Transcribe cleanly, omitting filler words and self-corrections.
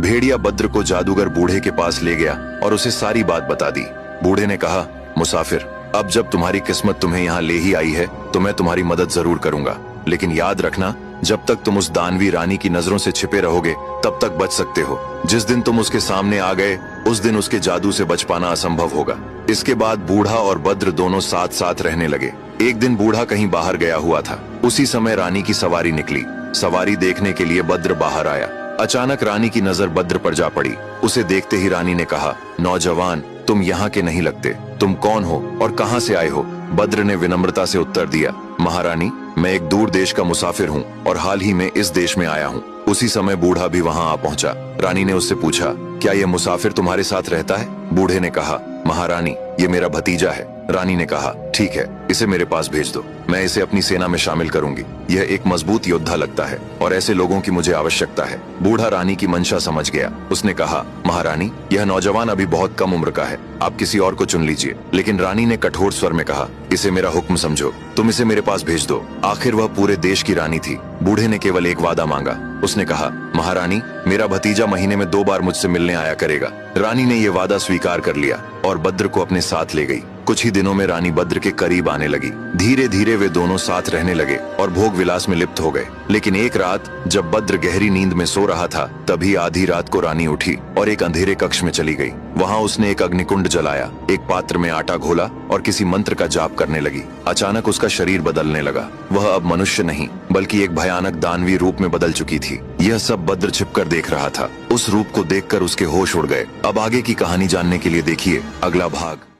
भेड़िया बद्र को जादूगर बूढ़े के पास ले गया और उसे सारी बात बता दी। बूढ़े ने कहा, मुसाफिर, अब जब तुम्हारी किस्मत तुम्हें यहाँ ले ही आई है तो मैं तुम्हारी मदद जरूर करूंगा, लेकिन याद रखना, जब तक तुम उस दानवी रानी की नजरों से छिपे रहोगे तब तक बच सकते हो। जिस दिन तुम उसके सामने आ गए उस दिन उसके जादू से बच पाना असंभव होगा। इसके बाद बूढ़ा और बद्र दोनों साथ साथ रहने लगे। एक दिन बूढ़ा कहीं बाहर गया हुआ था। उसी समय रानी की सवारी निकली। सवारी देखने के लिए बद्र बाहर आया। अचानक रानी की नजर बद्र पर जा पड़ी। उसे देखते ही रानी ने कहा, नौजवान, तुम यहाँ के नहीं लगते, तुम कौन हो और कहाँ से आए हो? बद्र ने विनम्रता से उत्तर दिया, महारानी, मैं एक दूर देश का मुसाफिर हूँ और हाल ही में इस देश में आया हूँ। उसी समय बूढ़ा भी वहाँ आ पहुँचा। रानी ने उससे पूछा, क्या यह मुसाफिर तुम्हारे साथ रहता है? बूढ़े ने कहा, महारानी, ये मेरा भतीजा है। रानी ने कहा, ठीक है, इसे मेरे पास भेज दो, मैं इसे अपनी सेना में शामिल करूंगी। यह एक मजबूत योद्धा लगता है और ऐसे लोगों की मुझे आवश्यकता है। बूढ़ा रानी की मंशा समझ गया। उसने कहा, महारानी, यह नौजवान अभी बहुत कम उम्र का है, आप किसी और को चुन लीजिए। लेकिन रानी ने कठोर स्वर में कहा, इसे मेरा हुक्म समझो, तुम इसे मेरे पास भेज दो। आखिर वह पूरे देश की रानी थी। बूढ़े ने केवल एक वादा मांगा। उसने कहा, महारानी, मेरा भतीजा महीने में 2 बार मुझसे मिलने आया करेगा। रानी ने यह वादा स्वीकार कर लिया और बद्र को अपने साथ ले गई। कुछ ही दिनों में रानी बद्र के करीब आने लगी। धीरे धीरे वे दोनों साथ रहने लगे और भोग विलास में लिप्त हो गए। लेकिन एक रात जब बद्र गहरी नींद में सो रहा था तभी आधी रात को रानी उठी और एक अंधेरे कक्ष में चली गई। वहाँ उसने एक अग्निकुंड जलाया, एक पात्र में आटा घोला और किसी मंत्र का जाप करने लगी। अचानक उसका शरीर बदलने लगा। वह अब मनुष्य नहीं बल्कि एक भयानक दानवी रूप में बदल चुकी थी। यह सब बद्र छिपकर देख रहा था। उस रूप को देखकर उसके होश उड़ गए। अब आगे की कहानी जानने के लिए देखिए अगला भाग।